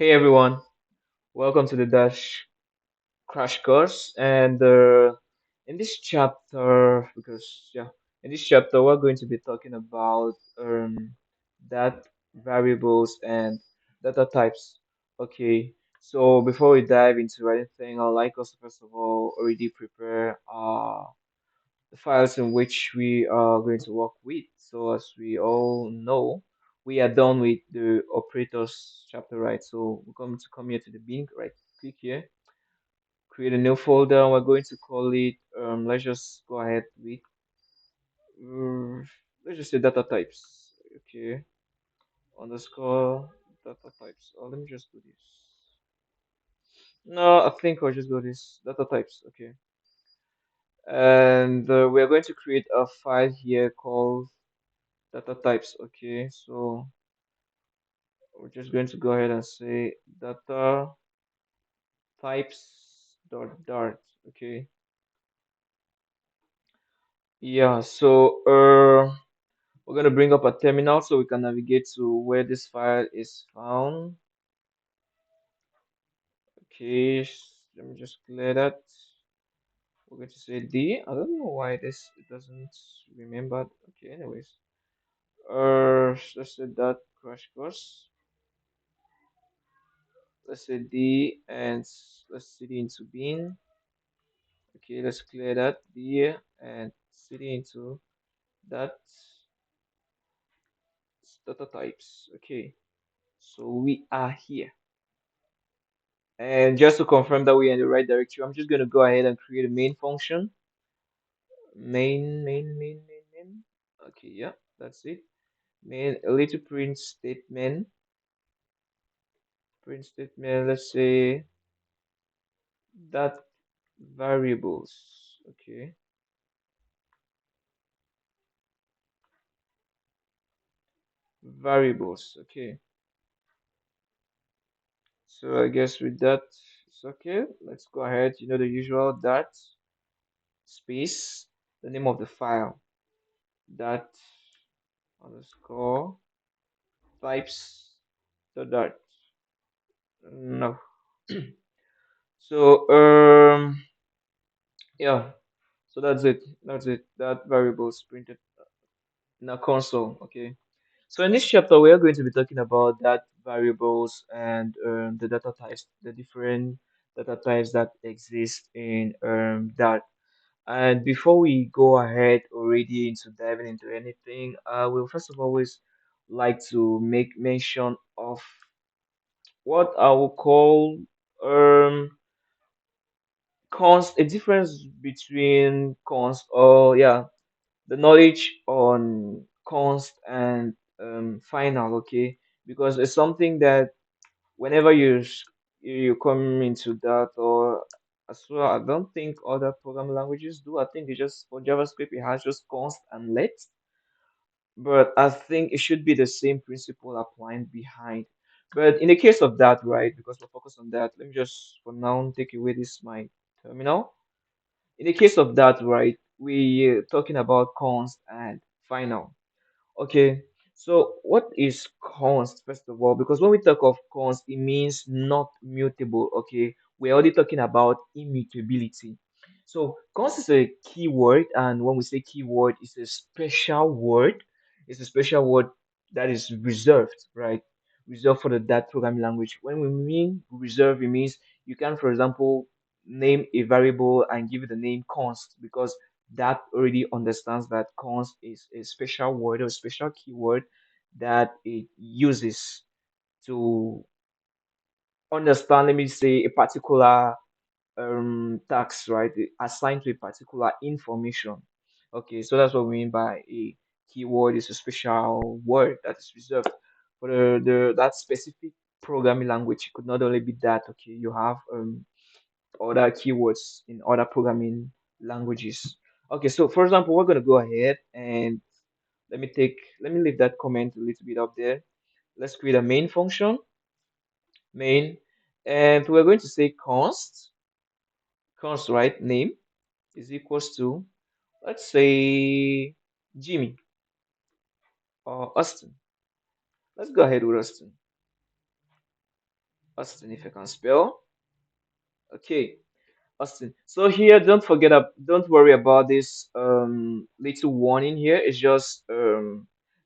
Hey everyone, welcome to the Dash Crash Course. And in this chapter, in this chapter we're going to be talking about that variables and data types. Okay, so before we dive into anything, I'd like us to first of all already prepare the files in which we are going to work with. So as we all know, we are done with the operators chapter, right? So we're going to come here to the bin, right? Click here, create a new folder. We're going to call it, let's just go ahead with, um, let's just say data types. Okay, underscore data types. Oh, let me just do this. No, I think I'll just go this data types. Okay, and we are going to create a file here called data types. Okay, so we're just going to go ahead and say data types dot dart. Okay, yeah, so we're going to bring up a terminal so we can navigate to where this file is found. Okay, let me just clear that. We're going to say D. I don't know why this it doesn't remember. Okay, anyways, let's say that crash course. Let's say D and let's cd into bin. Okay, let's clear that D and cd into that data types. Okay, so we are here. And just to confirm that we're in the right directory, I'm just going to go ahead and create a main function. Main. Okay, yeah, that's it. Main, a little print statement, let's say that variables. Okay, variables. Okay, so I guess with that, it's okay. Let's go ahead. You know the usual dot space, the name of the file, dot underscore types the dot. No. So yeah. So that's it. That's it. That variable is printed in a console. Okay. So in this chapter, we are going to be talking about that variables and the data types, the different data types that exist in that. And before we go ahead already into diving into anything, we'll first of all always like to make mention of what I will call const a difference between const or yeah the knowledge on const and final. Okay, because it's something that whenever you come into that, or as well, I don't think other programming languages do. I think it just for JavaScript it has just const and let, but I think it should be the same principle applying behind. But in the case of that, right, because we're focused on that, let me just for now take away this my terminal. In the case of that, right, we talking about const and final. Okay, so what is const first of all? Because when we talk of const, it means not mutable. Okay, we're already talking about immutability. So const is a keyword, and when we say keyword, it's a special word. It's a special word that is reserved, right? Reserved for that programming language. When we mean reserved, it means you can, for example, name a variable and give it the name const because that already understands that const is a special word or special keyword that it uses to understand, let me say, a particular task, right? Assigned to a particular information. Okay, so that's what we mean by a keyword is a special word that is reserved for the that specific programming language. It could not only be that, okay, you have other keywords in other programming languages. Okay, so for example, we're gonna go ahead and let me leave that comment a little bit up there. Let's create a main function, main, and we're going to say const right name is equals to, let's say, Jimmy or Austin. Let's go ahead with Austin. Austin, if I can spell. Okay, Austin. So here, don't worry about this little warning here. It's just the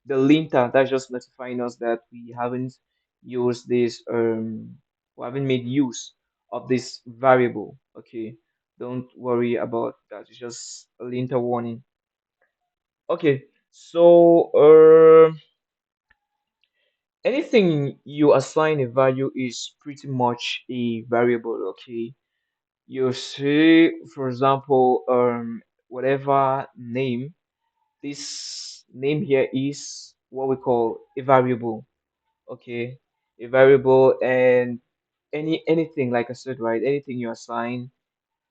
linter that's just notifying us that we haven't used this we haven't made use of this variable. Okay, don't worry about that. It's just a linter warning. Okay, so anything you assign a value is pretty much a variable. Okay, you see, for example, whatever name, this name here is what we call a variable. Okay, a variable, and anything, like I said, right, anything you assign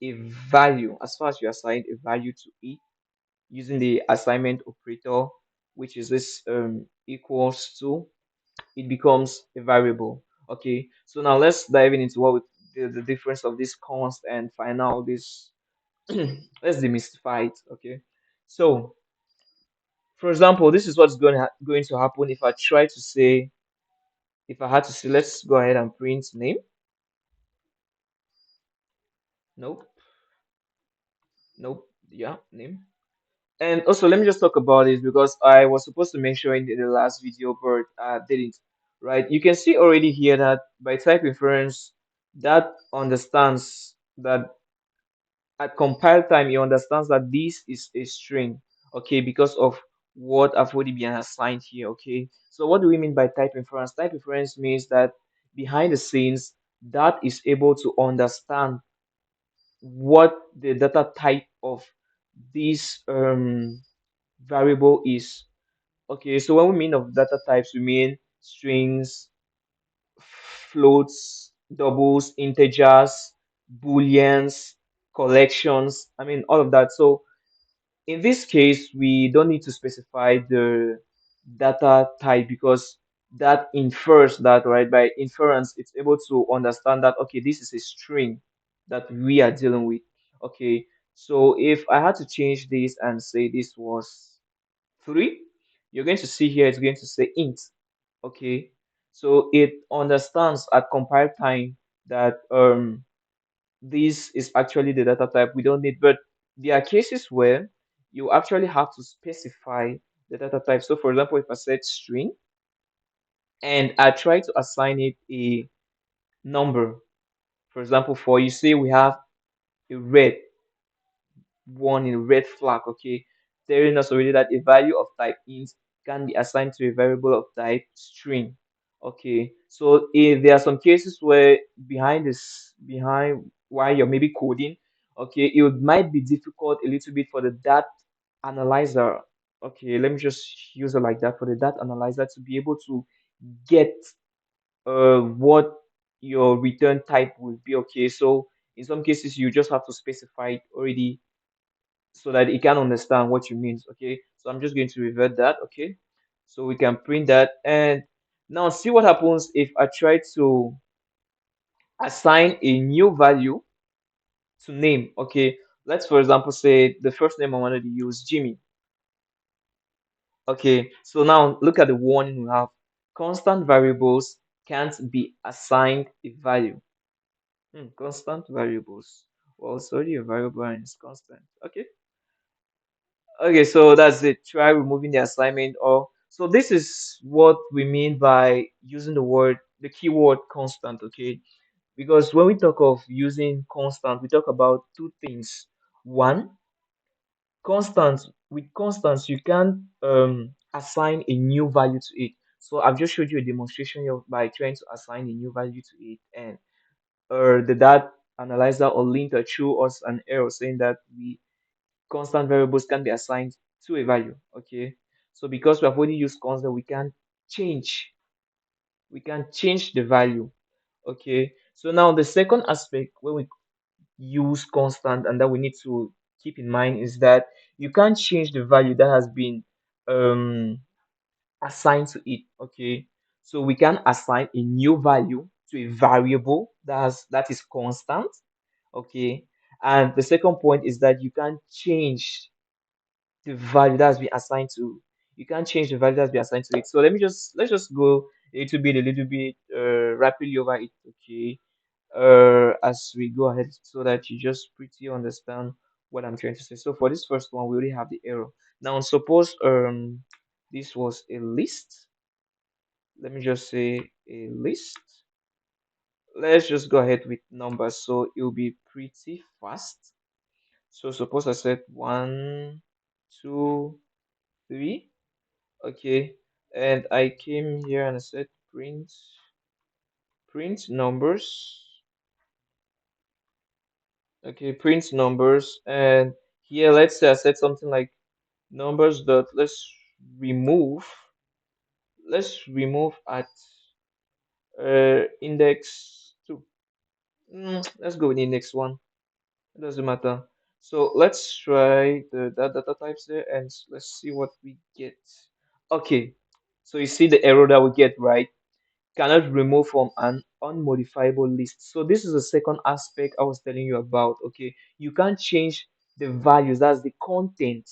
a value, as far as you assign a value to it using the assignment operator, which is this equals to, it becomes a variable. Okay, so now let's dive into the difference of this const and find out this. Let's demystify it. Okay, so for example, this is what's going to happen if I try to say, if I had to say, let's go ahead and print name. Nope, nope, yeah, name. And also, let me just talk about this because I was supposed to mention it in the last video, but I didn't. Right? You can see already here that by type inference, that understands that at compile time, it understands that this is a string. Okay, because of what I've already been assigned here. Okay, so what do we mean by type inference? Type inference means that behind the scenes, that is able to understand what the data type of this variable is. Okay, so when we mean of data types, we mean strings, floats, doubles, integers, booleans, collections. I mean, all of that. So in this case, we don't need to specify the data type because that infers that, right? By inference, it's able to understand that, okay, this is a string that we are dealing with. Okay, so if I had to change this and say this was 3, you're going to see here it's going to say int. Okay, so it understands at compile time that this is actually the data type we don't need. But there are cases where you actually have to specify the data type. So for example, if I said string and I try to assign it a number, for example, for you say we have a red one in red flag, okay, telling us already that a value of type int can be assigned to a variable of type string. Okay, so if there are some cases where behind while you're maybe coding, okay, it might be difficult a little bit for the dat analyzer. Okay, let me just use it like that, for the dat analyzer to be able to get what your return type will be. Okay, so in some cases you just have to specify it already so that it can understand what you mean. Okay, so I'm just going to revert that. Okay, so we can print that, and now see what happens if I try to assign a new value to name. Okay, let's for example say the first name I wanted to use, Jimmy. Okay, so now look at the warning we have: constant variables can't be assigned a value. Constant variables, well, it's already a variable and it's constant. Okay. Okay, so that's it. Try removing the assignment, or so this is what we mean by using the keyword constant, okay? Because when we talk of using constant, we talk about two things. One, constant, with constants, you can assign a new value to it. So I've just showed you a demonstration here by trying to assign a new value to it, and the that analyzer or linter threw us an error saying that we constant variables can be assigned to a value. Okay, so because we have already used constant, we can change the value. Okay, so now the second aspect when we use constant and that we need to keep in mind is that you can't change the value that has been um assigned to it. Okay, so we can assign a new value to a variable that is constant. Okay, and the second point is that you can change the value that's been assigned to, you can't change the value that's been assigned to it. So let's just go a little bit rapidly over it. okay, as we go ahead so that you just pretty understand what I'm trying to say. So for this first one, we already have the arrow. Now suppose this was a list. Let me just say a list. Let's just go ahead with numbers so it'll be pretty fast. So suppose I said one, two, three. Okay, and I came here and I said print numbers. Okay, print numbers, and here let's say I said something like numbers dot remove let's remove at index 2. Let's go with index 1. It doesn't matter. So let's try the data types there and let's see what we get. Okay, so you see the error that we get, right? Cannot remove from an unmodifiable list. So this is the second aspect I was telling you about. Okay, you can't change the values, that's the content.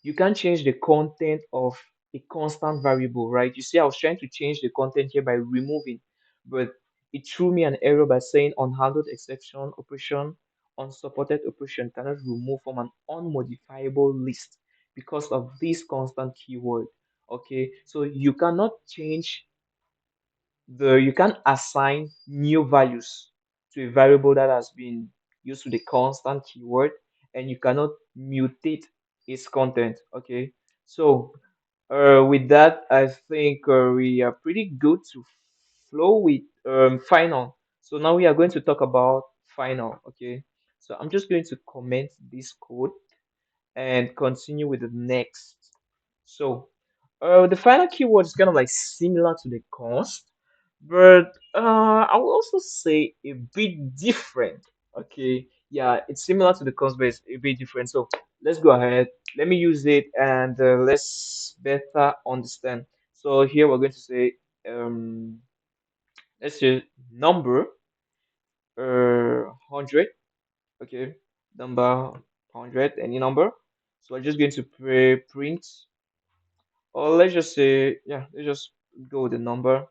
You can't change the content of a constant variable, right? You see, I was trying to change the content here by removing, but it threw me an error by saying unhandled exception operation, unsupported operation cannot remove from an unmodifiable list because of this constant keyword. Okay, so you cannot change you can assign new values to a variable that has been used with a constant keyword, and you cannot mutate its content. Okay, so with that, I think we are pretty good to flow with final. So now we are going to talk about final. Okay, so I'm just going to comment this code and continue with the next. So, the final keyword is kind of like similar to the const, but I will also say a bit different. Okay, yeah, it's similar to the const, but it's a bit different. So let's go ahead. Let me use it and let's better understand. So here we're going to say let's say number 100. Okay, number 100, any number. So I'm just going to print, or let's just say, yeah, let's just go with the number.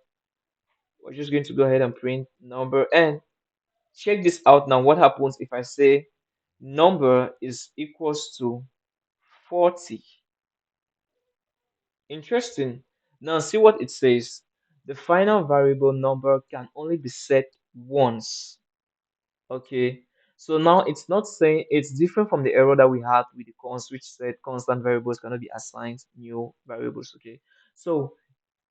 We're just going to go ahead and print number, and check this out now. What happens if I say number is equals to 40? Interesting. Now see what it says. The final variable number can only be set once. Okay, so now it's not saying, it's different from the error that we had with the const, which said constant variables cannot be assigned new variables. Okay, so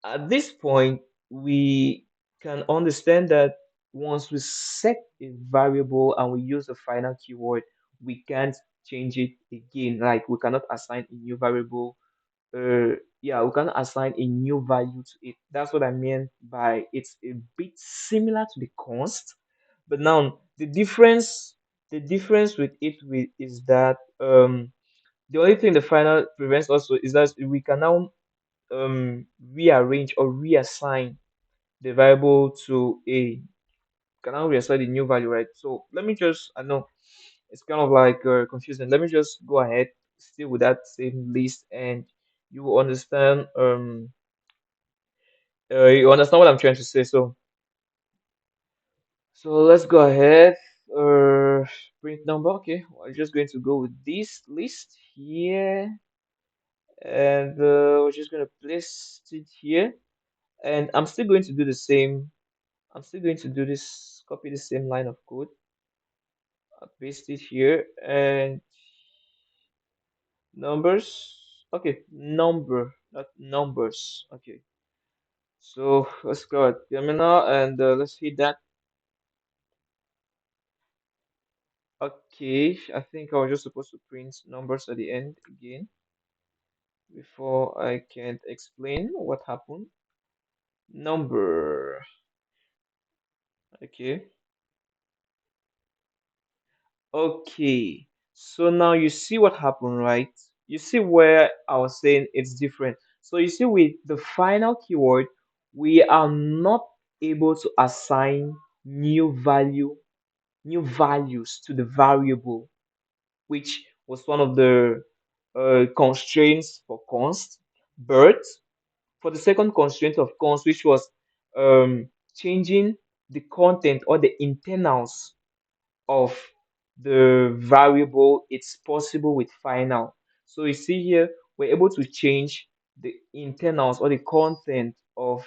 at this point, we can understand that once we set a variable and we use the final keyword, we can't change it again. Like we cannot assign a new variable. Yeah, we can assign a new value to it. That's what I mean by it's a bit similar to the const, but now the difference with it is that the only thing the final prevents also is that we can now rearrange or reassign the variable to a can now reassign the new value, right? So let me just, I know it's kind of like confusing. Let me just go ahead still with that same list, and you will understand you understand what I'm trying to say. So let's go ahead. Uh, print number. Okay, I'm just going to go with this list here, and we're just gonna place it here, and I'm still going to do the same. I'm still going to do this, copy the same line of code, paste it here, and numbers. Okay, number, not numbers. Okay, so let's go at terminal and let's hit that. Okay, I think I was just supposed to print numbers at the end again before I can explain what happened. Number. Okay. Okay, so now you see what happened, right? You see where I was saying it's different. So you see with the final keyword, we are not able to assign new values to the variable, which was one of the constraints for const. But for the second constraint of const, which was changing the content or the internals of the variable, it's possible with final. So you see here, we're able to change the internals or the content of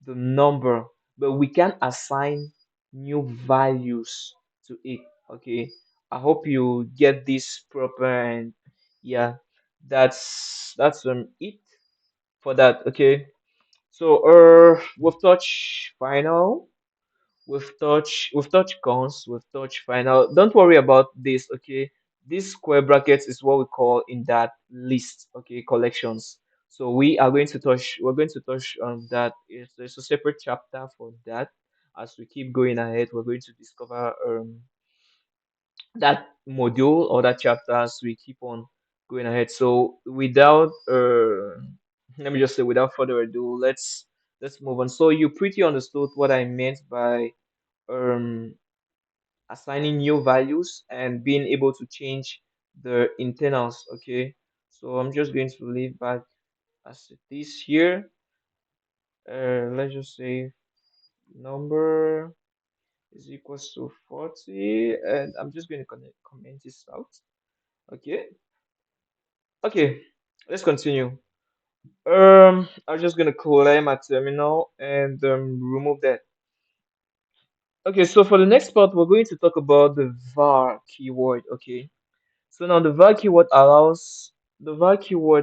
the number, but we can assign new values to it. Okay. I hope you get this proper, and yeah, that's it for that. Okay. So we've touched final, we've touched cons, we've touched final. Don't worry about this, okay? This square brackets is what we call in that list, okay, collections. So we're going to touch on that. There's a separate chapter for that. As we keep going ahead, we're going to discover that module or that chapter as we keep on going ahead. So without let me just say, without further ado, let's move on. So you pretty understood what I meant by um assigning new values and being able to change the internals. Okay, so I'm just going to leave back as it is here. Let's just say number is equals to 40, and I'm just going to comment this out. Okay, okay, let's continue. I'm just gonna clear my terminal and remove that. Okay, so for the next part, we're going to talk about the var keyword. Okay, so now the var keyword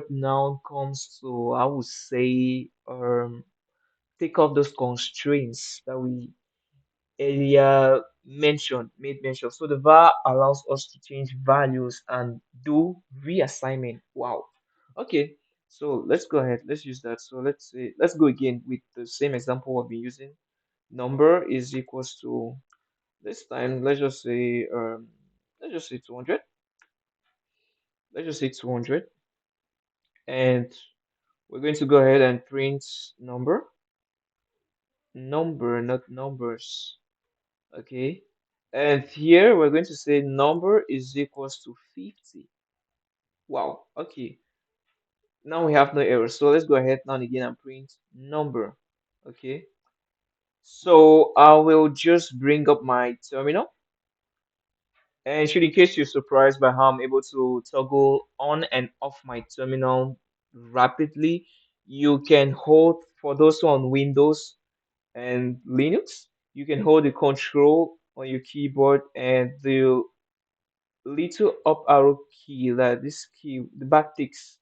now comes to, I would say, take off those constraints that we earlier made mention. So the var allows us to change values and do reassignment. Wow. Okay, so let's go ahead. Let's use that. So let's go again with the same example we've been using. Number is equals to, this time let's just say 200. Let's just say 200, and we're going to go ahead and print number, not numbers. Okay, and here we're going to say number is equals to 50. Wow. Okay, now we have no error, so let's go ahead now and again and print number. Okay, so I will just bring up my terminal, and should in case you're surprised by how I'm able to toggle on and off my terminal rapidly, you can hold, for those who are on Windows and Linux, you can hold the control on your keyboard and the little up arrow key, like this key, the backticks.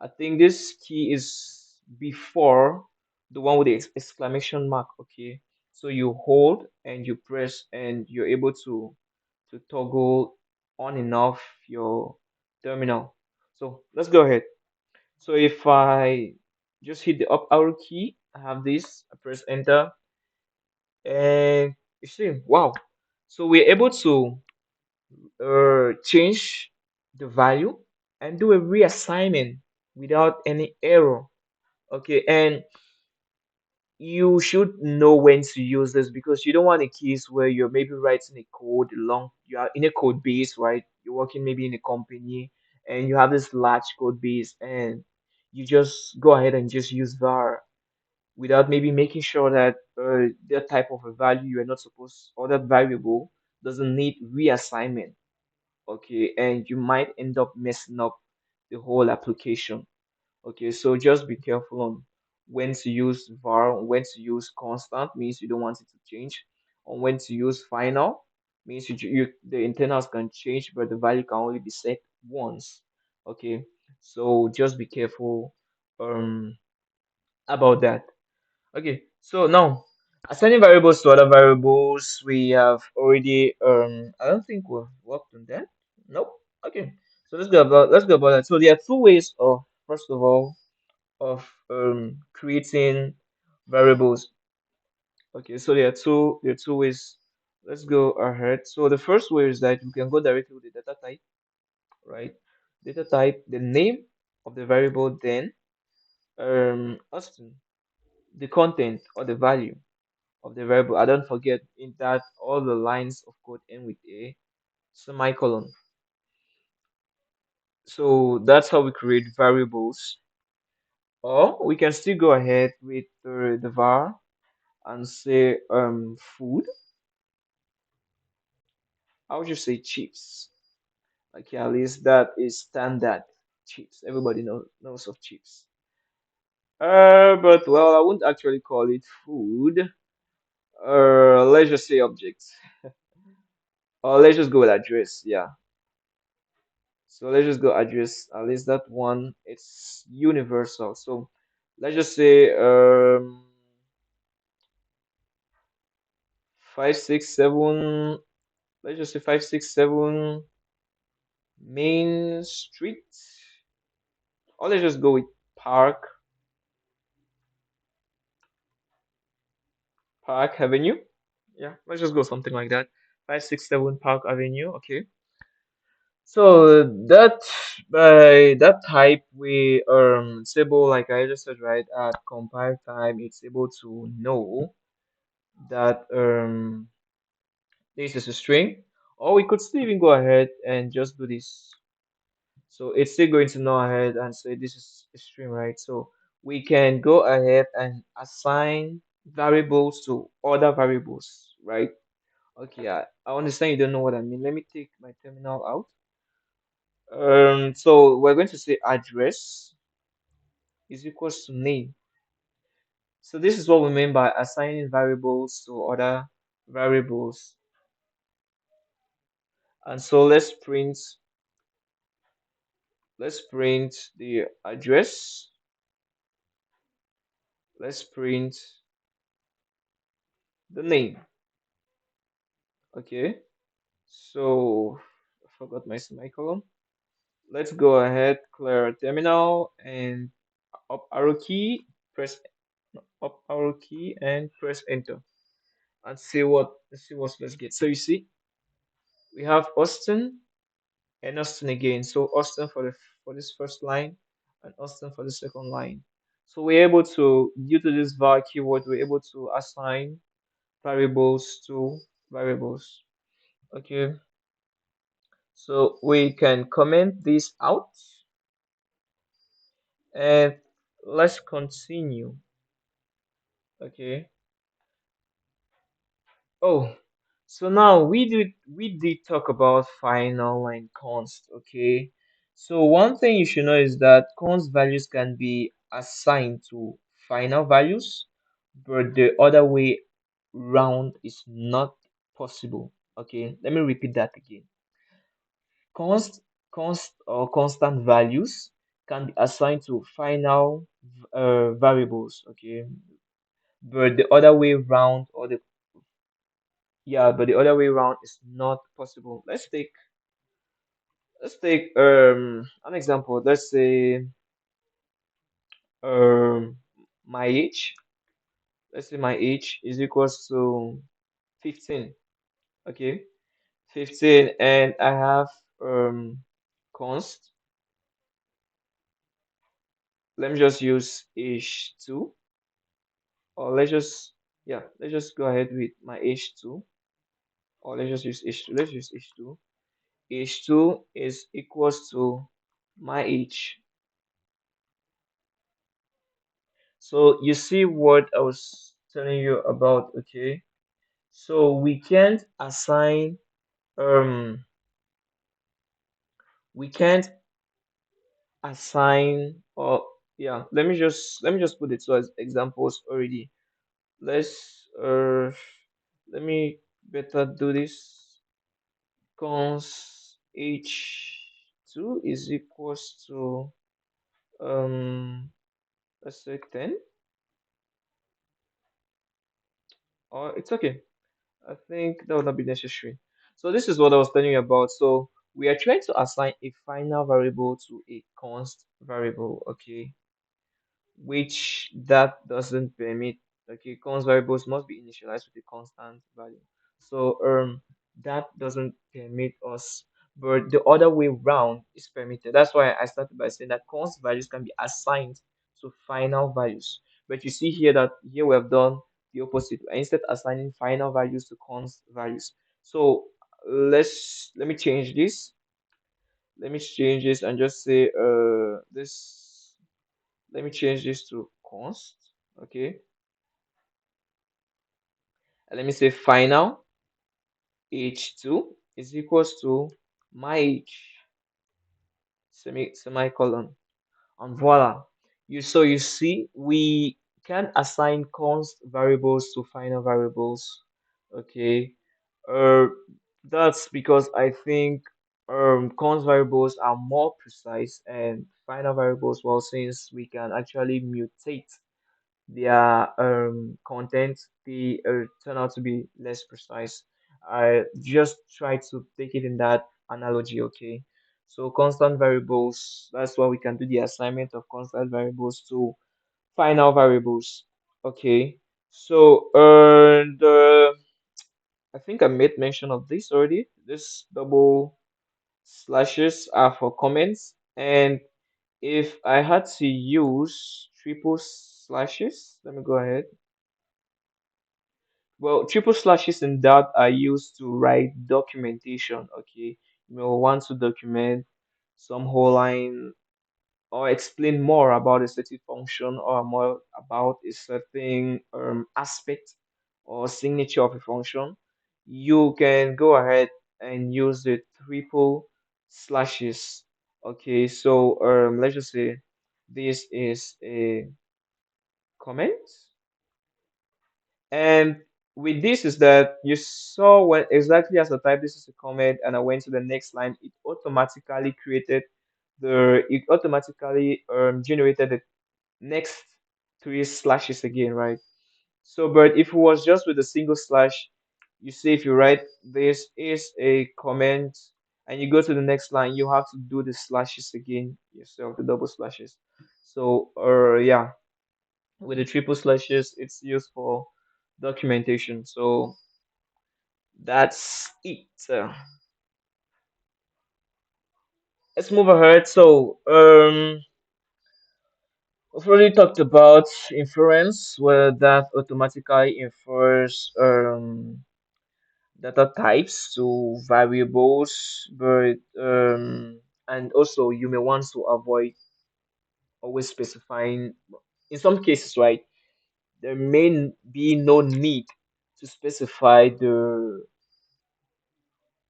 I think this key is before the one with the exclamation mark. Okay, so you hold and you press, and you're able to toggle on and off your terminal. So let's go ahead. So if I just hit the up arrow key, I have this, I press enter, and you see, wow. So we're able to change the value and do a reassignment without any error. Okay, and you should know when to use this, because you don't want a case where you're maybe writing a code long, you are in a code base, right? You're working maybe in a company and you have this large code base, and you just go ahead and just use var without maybe making sure that that type of a value you are not supposed, or that variable doesn't need reassignment. Okay, and you might end up messing up the whole application. Okay, so just be careful on when to use var, when to use constant, means you don't want it to change, on when to use final, means the internals can change, but the value can only be set once. Okay, so just be careful about that. Okay, so now assigning variables to other variables, we have already I don't think we've worked on that. Nope. Okay, so let's go about that. So there are two ways of, first of all, of creating variables. Okay, so there are two ways. Let's go ahead. So the first way is that you can go directly with the data type, right? Data type, the name of the variable, then Austin, the content or the value of the variable. I don't forget in that all the lines of code end with a semicolon. So that's how we create variables. Or we can still go ahead with the var and say food, I would just say chips. Okay, at least that is standard chips. Everybody knows of chips. But well, I wouldn't actually call it food. Let's just say objects. Or let's just go with address. Yeah. So let's just go address. At least that one it's universal. So let's just say 567. Let's just say 567 Main Street. Or let's just go with Park Avenue. Yeah, let's just go something like that. 567 Park Avenue. Okay. So that by that type we it's able, like I just said, right, at compile time it's able to know that this is a string, or we could still even go ahead and just do this. So it's still going to know ahead and say this is a string, right? So we can go ahead and assign variables to other variables, right? Okay, I understand you don't know what I mean. Let me take my terminal out. So we're going to say address is equals to name. So this is what we mean by assigning variables to other variables. And so let's print the address. Let's print the name. Okay. So I forgot my semicolon. Let's go ahead, clear our terminal and up arrow key, press no, up arrow key and press enter and see what let's get. So you see we have Austin and Austin again. So Austin for this first line and Austin for the second line. So we're able to, due to this var keyword, we're able to assign variables to variables. Okay, so we can comment this out and let's continue. Okay. Oh, so now we did talk about final and const, okay? So one thing you should know is that const values can be assigned to final values, but the other way round is not possible. Okay, let me repeat that again. Const const or constant values can be assigned to final variables, okay? But the other way round or the Yeah, but the other way around is not possible. Let's take an example. Let's say um my age. Let's say my age is equals to 15. Okay, 15, and I have const. Let me just use age 2, or let's just go ahead with my age 2, or let's just use age 2. Let's use age 2. Age 2 is equals to my age. So you see what I was telling you about, okay? So um we can't assign or yeah, let me just put it so as examples already. Let's let me better do this. Cons h2 is equals to let's say 10, or it's okay. I think that would not be necessary. So this is what I was telling you about. So we are trying to assign a final variable to a const variable, okay, which that doesn't permit. Okay, const variables must be initialized with a constant value. So that doesn't permit us, but the other way round is permitted. That's why I started by saying that const values can be assigned to final values. But you see here that here we have done the opposite. We're instead assigning final values to const values. So let me change this. Let me change this and just say this. Let me change this to const. Okay. Let me say final age2 is equals to my age, semicolon. And voila. You see, we can assign const variables to final variables. Okay. Uh that's because I think const variables are more precise, and final variables, well, since we can actually mutate their content, they turn out to be less precise. I just try to take it in that analogy, okay? So constant variables, that's why we can do the assignment of constant variables to final variables. Okay. So I think I made mention of this already. This double slashes are for comments, and if I had to use triple slashes, let me go ahead. Well, triple slashes in that are used to write documentation. Okay, you may want to document some whole line or explain more about a certain function or more about a certain aspect or signature of a function. You can go ahead and use the triple slashes. Okay, so let's just say this is a comment. And with this is that you saw when exactly as I type this is a comment and I went to the next line, it automatically generated the next three slashes again, right? So, but if it was just with a single slash, you see if you write this is a comment and you go to the next line, you have to do the slashes again yourself, the double slashes. So, yeah, with the triple slashes, it's used for documentation. So that's it. Let's move ahead. So, we've already talked about inference, where that automatically infers data types to variables, but and also you may want to avoid always specifying. In some cases, right, there may be no need to specify the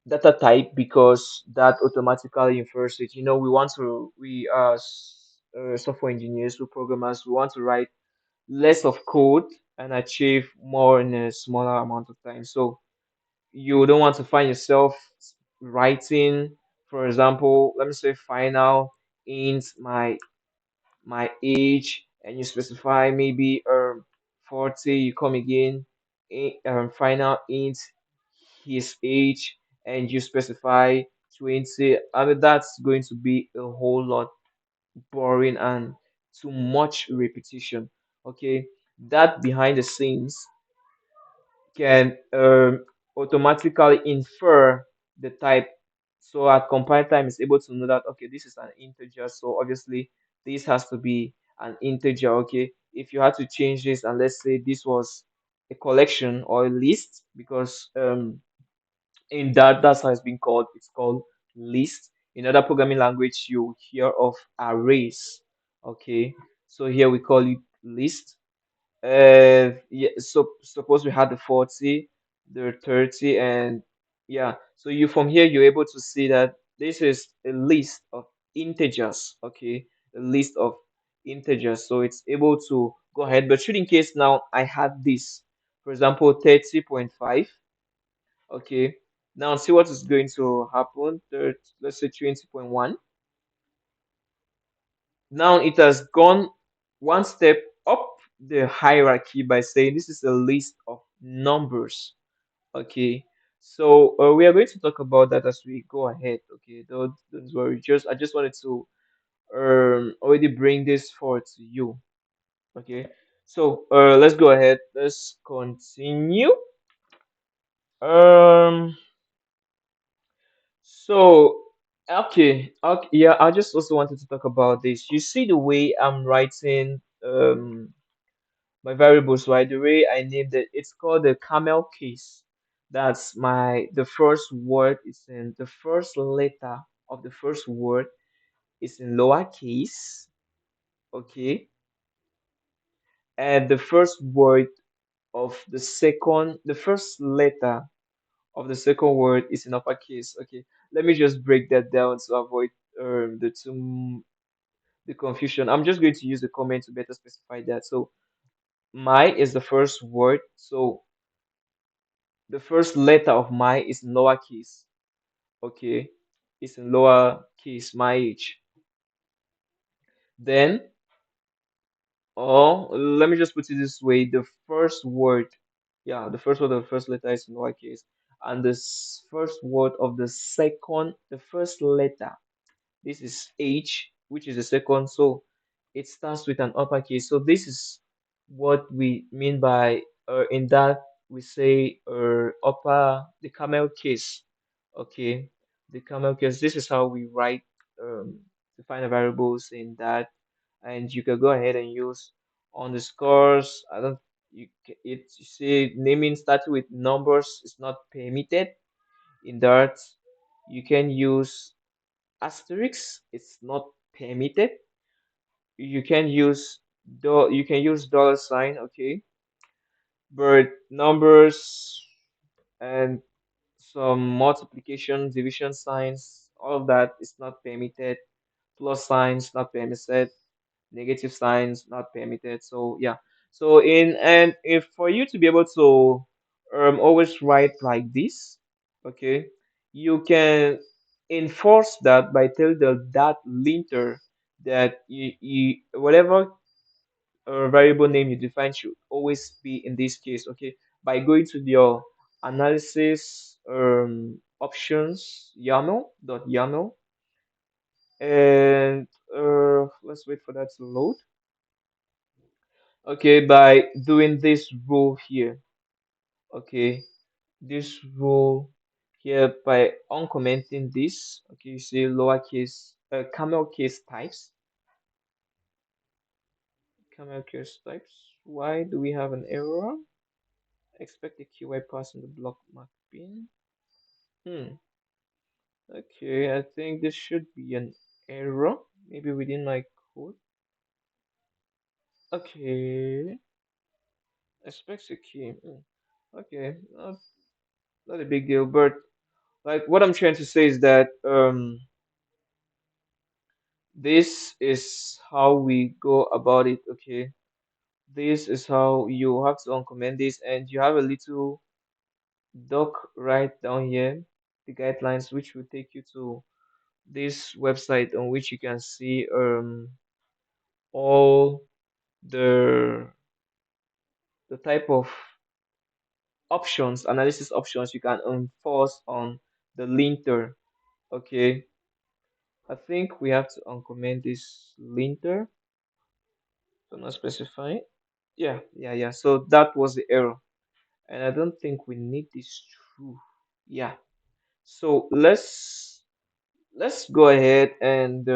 data type because that automatically infers it. You know, we as software engineers, we programmers, we want to write less of code and achieve more in a smaller amount of time. So you don't want to find yourself writing, for example, let me say final int my age, and you specify maybe 40, you come again final int his age, and you specify 20. I mean, that's going to be a whole lot boring and too much repetition. Okay, that behind the scenes can automatically infer the type. So at compile time is able to know that okay, this is an integer. So obviously this has to be an integer. Okay, if you had to change this, and let's say this was a collection or a list, because in that's how it's been called. It's called list. In other programming language, you hear of arrays. Okay, so here we call it list. Yeah, so suppose we had the 40, the 30, and yeah, so you from here you're able to see that this is a list of integers. Okay, a list of integers, so it's able to go ahead. But should in case now I had this, for example, 30.5. Okay, now see what is going to happen. Let's say 20.1. Now it has gone one step up the hierarchy by saying this is a list of numbers. Okay, so we are going to talk about that as we go ahead. Okay, don't worry. I just wanted to already bring this forward to you. Okay, so let's go ahead. Let's continue. Um, so okay, yeah. I just also wanted to talk about this. You see the way I'm writing my variables, right? The way I named it, it's called the camel case. That's the first word is in the first letter of the first word is in lowercase, okay, and the first word of the first letter of the second word is in uppercase. Okay, let me just break that down to avoid the confusion. I'm just going to use the comment to better specify that. So my is the first word. So the first letter of my is in lowercase. Okay, it's in lowercase, my age. Then, or let me just put it this way: the first word, yeah, the first word of the first letter is in lowercase, and the first word of the first letter. This is H, which is the second, so it starts with an uppercase. So this is what we mean by in that we say the camel case. Okay, the camel case. This is how we write define the variables in that, and you can go ahead and use underscores. I don't. You see naming starting with numbers is not permitted in that. You can use asterisk, it's not permitted. You can use dollar sign, okay, but numbers and some multiplication division signs, all of that is not permitted. Plus signs not permitted, negative signs not permitted. So yeah, so in and if for you to be able to always write like this, okay, you can enforce that by telling the that linter that you whatever variable name you define should always be in this case, okay, by going to your analysis options YAML and let's wait for that to load. Okay, by doing this rule here, okay, this rule here by uncommenting this, okay, you see lowercase, camel case types, camel case types. Why do we have an error? Expect the QI pass in the block mark bin. Hmm. Okay, I think this should be an error. Maybe within my code. Okay. Expect the key. Okay. Not a big deal, but like what I'm trying to say is that this is how we go about it, okay? This is how you have to uncomment this, and you have a little doc right down here, the guidelines, which will take you to this website on which you can see all the type of options, analysis options you can enforce on the linter. Okay, I think we have to uncomment this linter. So not specify. Yeah. So that was the error, and I don't think we need this true. Yeah. So let's go ahead and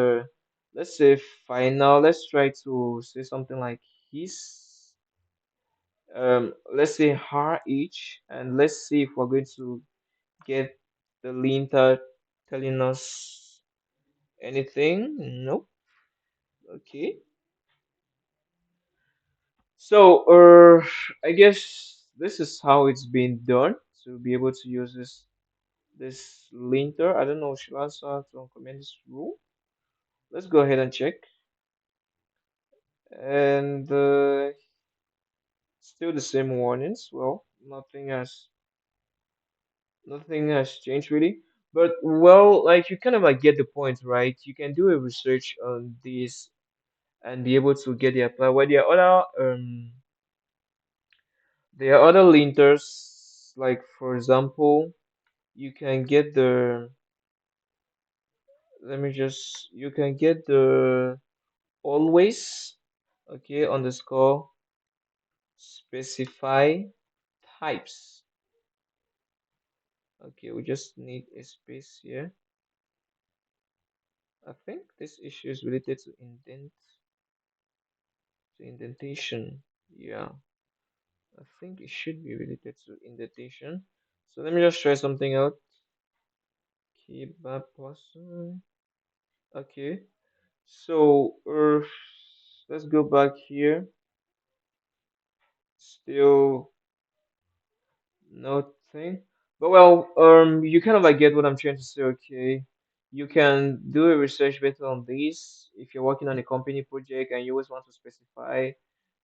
let's say final. Let's try to say something like his. Let's say her each, and let's see if we're going to get the linter telling us anything. Nope. Okay. So, I guess this is how it's been done to be able to use this linter. I don't know, should I also have to uncomment this rule? Let's go ahead and check. And still the same warnings. Well, nothing has changed really. But well, like you kind of like get the point, right? You can do a research on this and be able to get the apply. Well, there are other linters, like for example, you can get the you can get the always, okay, underscore specify types. Okay, we just need a space here. I think this issue is related to indentation. Yeah, I think it should be related to indentation. So let me just try something out. Keyback person. Okay, so let's go back here. Still. nothing. But well, you kind of like get what I'm trying to say, okay? You can do a research based on this if you're working on a company project and you always want to specify.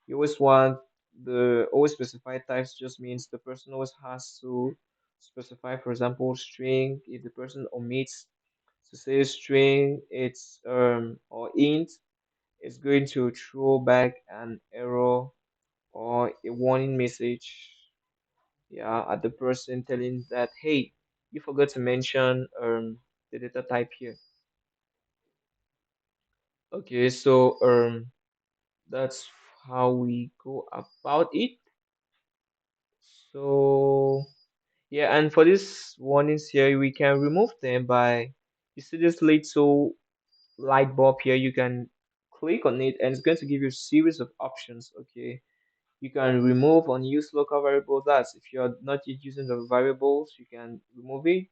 You always want the always specify types just means the person always has to specify, for example, string. If the person omits to say string, it's or int, it's going to throw back an error or a warning message, yeah, at the person telling that, hey, you forgot to mention the data type here. Okay, so that's how we go about it. So yeah, and for these warnings here, we can remove them by, you see this little light bulb here, you can click on it and it's going to give you a series of options. Okay, you can remove unused local variables. That's if you're not yet using the variables, you can remove it.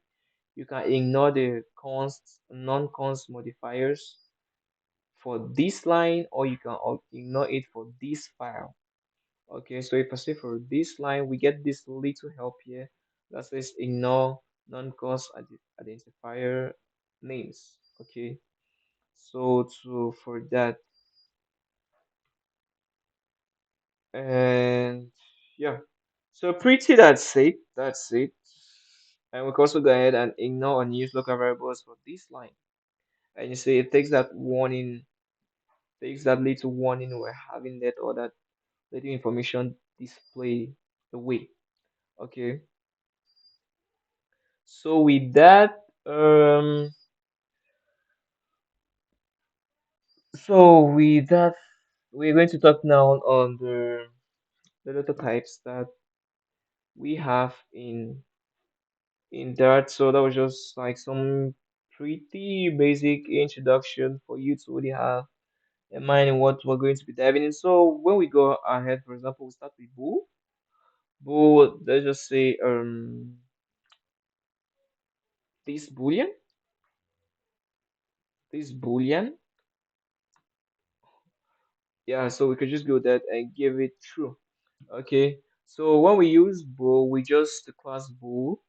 You can ignore the const, non-const modifiers for this line, or you can ignore it for this file. Okay, so if I say for this line, we get this little help here that says ignore non-const identifier names. Okay, so to for that, and yeah, so pretty that's it. That's it. And we can also go ahead and ignore unused local variables for this line. And you see it takes that little warning we're having that or that little information display away. Okay. So with that, we're going to talk now on the data types that we have in that. So that was just like some pretty basic introduction for you to really have in mind in what we're going to be diving in. So when we go ahead, for example, we start with bool. Bool, let's just say this boolean, this boolean. Yeah, so we could just go that and give it true. Okay. So when we use bool, we just the class bool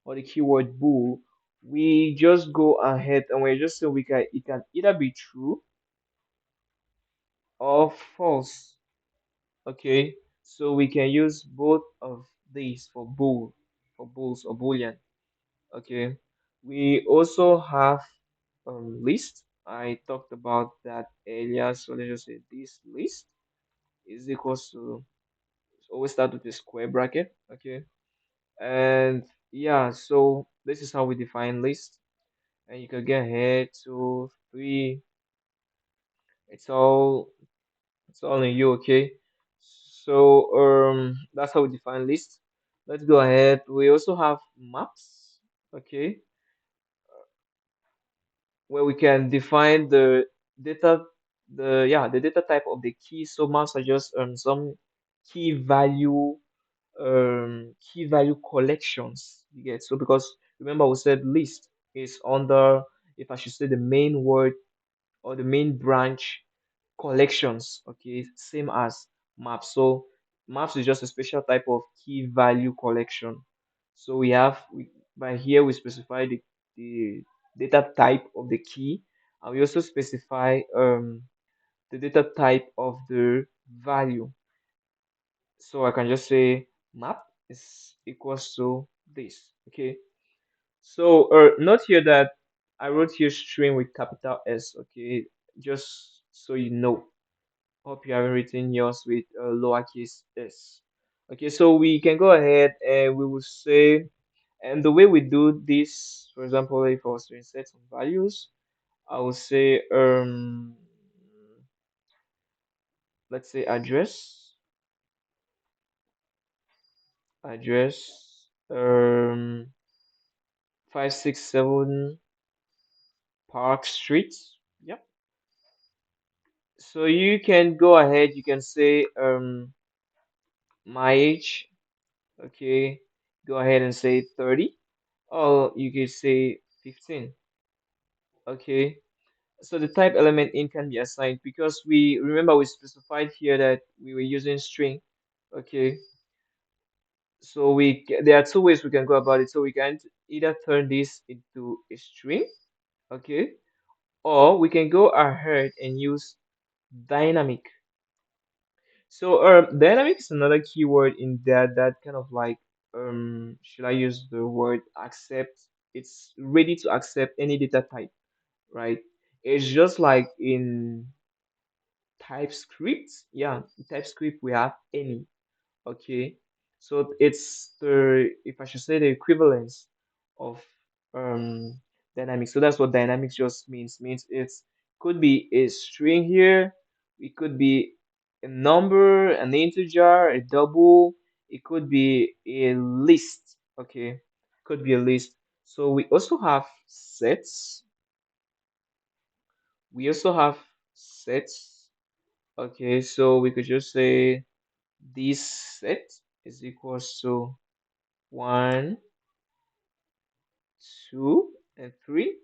or the keyword bool, we just go ahead and we just say we can it can either be true or false. Okay. So we can use both of these for bool, for bools or boolean. Okay. We also have list. I talked about that earlier. So let's just say this list is equals to always start with a square bracket. Okay. And yeah, so this is how we define list. And you can get ahead to three. It's all it's all in you, okay? So that's how we define list. Let's go ahead. We also have maps, okay, where we can define data the data type of the key. So maps are just some key value key value collections, you get. So because remember we said list is under, if I should say, the main word or the main branch collections, okay, same as maps. So maps is just a special type of key value collection. So by here we specify the data type of the key, and we also specify the data type of the value. So I can just say map is equals to this. Okay. So note here that I wrote here string with capital S. Okay, just so you know. Hope you haven't written yours with lowercase s. Okay, so we can go ahead and we will say, and the way we do this, for example, if I was to insert some values, I will say let's say address 567 Park Street. Yep. So you can go ahead, you can say my age, okay, go ahead and say 30, or you could say 15. Okay, so the type element in can be assigned because we remember we specified here that we were using string. Okay, So there are two ways we can go about it. So we can either turn this into a string, okay, or we can go ahead and use dynamic. So dynamic is another keyword in there that kind of like should I use the word accept? It's ready to accept any data type, right? It's just like in TypeScript. Yeah, in TypeScript we have any. Okay, so it's the, if I should say, the equivalence of um dynamics. So that's what dynamics just means. Means it's could be a string here, it could be a number, an integer, a double, it could be a list. Okay, could be a list. So we also have sets. We also have sets. Okay, so we could just say this set is equals to 1, 2, and 3.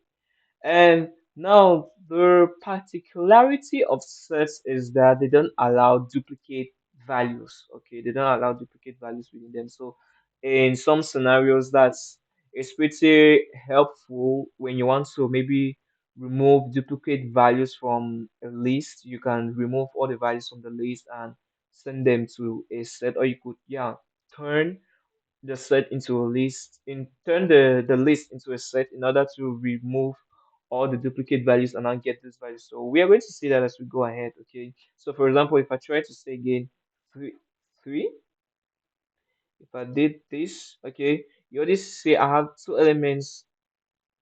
And now the particularity of sets is that they don't allow duplicate values. Okay, they don't allow duplicate values within them. So in some scenarios, that's it's pretty helpful when you want to maybe remove duplicate values from a list. You can remove all the values from the list and send them to a set, or you could, yeah, turn the set into a list, in turn the list into a set in order to remove all the duplicate values and now get these values. So we are going to see that as we go ahead. Okay, so for example, if I try to say again 3, if I did this, okay, you already say I have two elements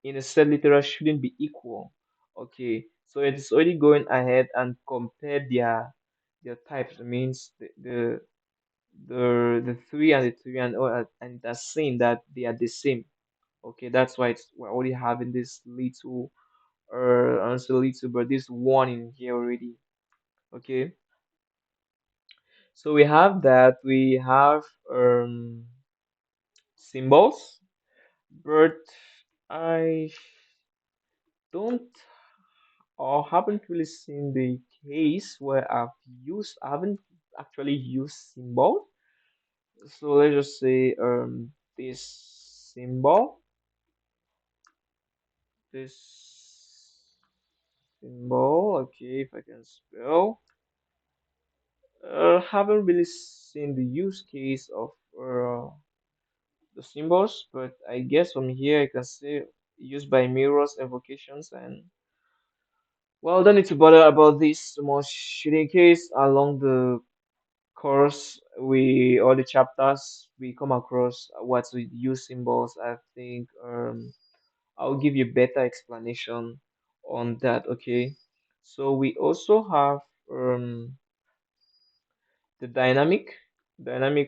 in a set literal shouldn't be equal. Okay, so it is already going ahead and compare their types. It means the 3 and the 3 and and that's saying that they are the same. Okay, that's why we're already having this little answer little, but this one in here already. Okay, so we have that. We have symbols, but I don't or haven't really seen the case where I haven't actually used symbol. So let's just say this symbol, this symbol. Okay, if I can spell. Haven't really seen the use case of the symbols, but I guess from here I can see used by mirrors, invocations, and well, don't need to bother about this too much. In case along the course, we all the chapters we come across what we use symbols, I think I'll give you better explanation on that. Okay, so we also have the dynamic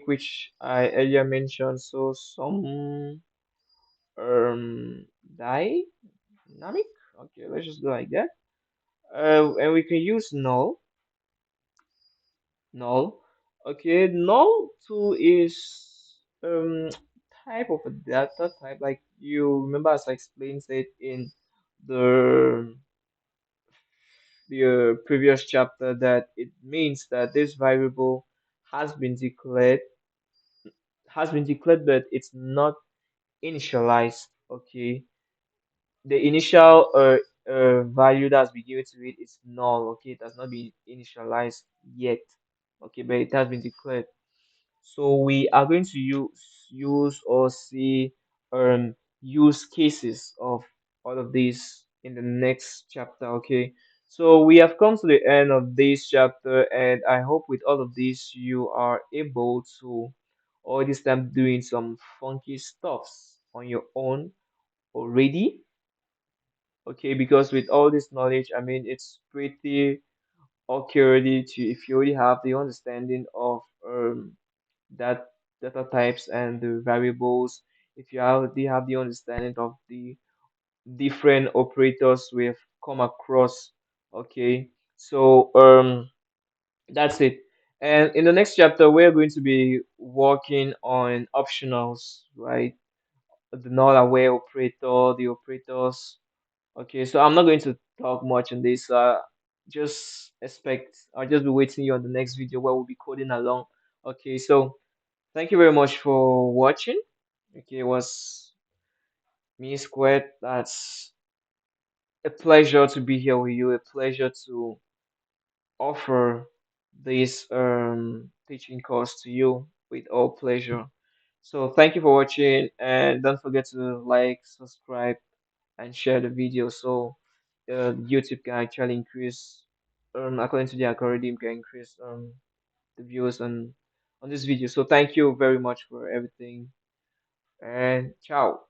which I earlier mentioned. So some dynamic. Okay, let's just go like that. And we can use null. Okay, null too is type of a data type. Like you remember, as I explained it in the previous chapter, that it means that this variable has been declared but it's not initialized. Okay, the initial value that's been given to it is null. Okay, it has not been initialized yet. Okay, but it has been declared. So we are going to use or see use cases of all of these in the next chapter. Okay, so we have come to the end of this chapter, and I hope with all of this you are able to all this time doing some funky stuffs on your own already. Okay, because with all this knowledge, I mean, it's pretty okay already to, if you already have the understanding of that data types and the variables, if you already have the understanding of the different operators we've come across. Okay, so that's it. And in the next chapter, we're going to be working on optionals, right? The null aware operator, the operators. Okay, so I'm not going to talk much on this. Just expect, I'll just be waiting you on the next video where we'll be coding along. Okay, so Thank you very much for watching. Okay, it was me squared. That's a pleasure to be here with you. A pleasure to offer this teaching course to you with all pleasure. So thank you for watching, and don't forget to like, subscribe, and share the video so YouTube can actually increase, according to the algorithm, can increase the views on this video. So thank you very much for everything, and ciao.